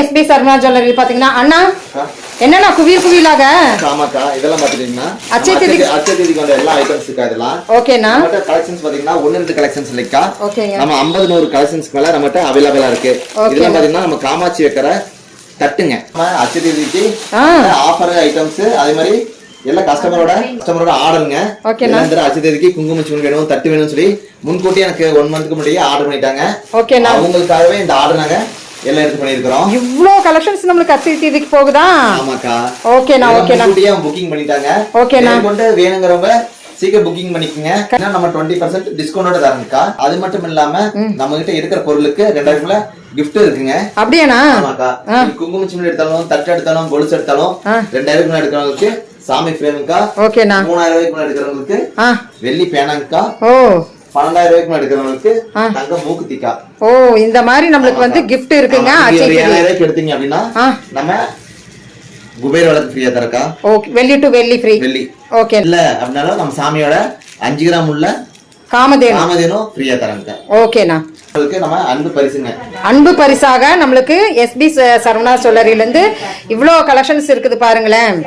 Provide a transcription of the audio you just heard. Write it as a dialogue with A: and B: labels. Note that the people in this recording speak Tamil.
A: எஸ்பி சரவணா ஜுவல்லரி பாத்தீங்கன்னா அண்ணா என்னன்னா குவியலாக
B: ஆமாக்கா இதெல்லாம் பாத்துட்டீங்கன்னா
A: அச்சை
B: தேதிக்கு வந்த எல்லா ஐட்டம்ஸ் இருக்கா இதெல்லாம்
A: ஓகேண்ணா.
B: நம்மட்ட கலெக்ஷன்ஸ் பாத்தீங்கன்னா 1-2 கலெக்ஷன்ஸ் இல்லைக்கா.
A: ஓகேங்க.
B: நம்ம 50-100 கலெக்ஷன்ஸ் மேல நம்மட்ட அவைலபிளா இருக்கு. இதெல்லாம் பாத்தீங்கன்னா நம்ம காமாட்சி வைக்கிற தட்டுங்க. நம்ம அச்சை தேதிக்கு ஆஃபர் ஐட்டம்ஸ் அதே மாதிரி எல்லா கஸ்டமரோட ஆர்டருங்க. இந்த அச்சை தேதிக்கு குங்குமச்சிவன் வேணும் தட்டு வேணும்னு சொல்லி முன்கூட்டி எனக்கு 1 மந்த்க்கு முன்னாடியே ஆர்டர் பண்ணிட்டாங்க. அவங்களுக்காகவே இந்த ஆர்டர் நாங்க எல்லாம் எடுத்து பண்ணிருக்கோம்.
A: இவ்ளோ கலெக்ஷன்ஸ் நமக்கு அச்சை தேதிக்கு போகுதா?
B: ஆமாக்கா.
A: ஓகேண்ணா.
B: முன்கூட்டியே புக்கிங் பண்ணிட்டாங்க.
A: ஓகேண்ணா.
B: கொண்டு வேணுங்கிறவங்க சீக்கிரம் புக்கிங் பண்ணிக்கங்க. நம்ம 20% டிஸ்கவுண்டோட தரேன்க்கா. அது மட்டும் இல்லாம நம்ம கிட்ட இருக்கிற பொருளுக்கு 2000 gift இருக்குங்க.
A: அப்படியாண்ணா?
B: ஆமாக்கா. குங்குமச்சிவன் எடுத்தாலும் தட்டு எடுத்தாலும் கொலுசு எடுத்தாலும் 2000 எடுக்கிறவங்களுக்கு சாமி ஃப்ரேம்க்கா.
A: ஓகேண்ணா.
B: 3000 எடுக்கிறவங்களுக்கு வெள்ளி பேனாங்கக்கா. 12000 எடுக்கிறவங்களுக்கு தங்க மூக்குத்திக்கா.
A: ஓ இந்த மாதிரி நமக்கு வந்து gift இருக்குங்க.
B: 7000 எடுத்தீங்க அப்படின்னா நம்ம குபேர விளக்கு ஃப்ரீயா தரக்கா.
A: ஓகே வெள்ளி டு வெள்ளி ஃப்ரீ.
B: வெள்ளி
A: ஓகே
B: இல்ல அப்படினால நம்ம சாமியோட 5 கிராம் உள்ள காமதேனு ஃப்ரீயா தரங்க.
A: ஓகேண்ணா.
B: உங்களுக்கு நம்ம அன்பு பரிசுங்க.
A: அன்பு பரிசாக நம்மளுக்கு எஸ்பி சரவணா ஜுவல்லரியில இருந்து இவ்ளோ கலெக்ஷன்ஸ் இருக்குது பாருங்களேன்.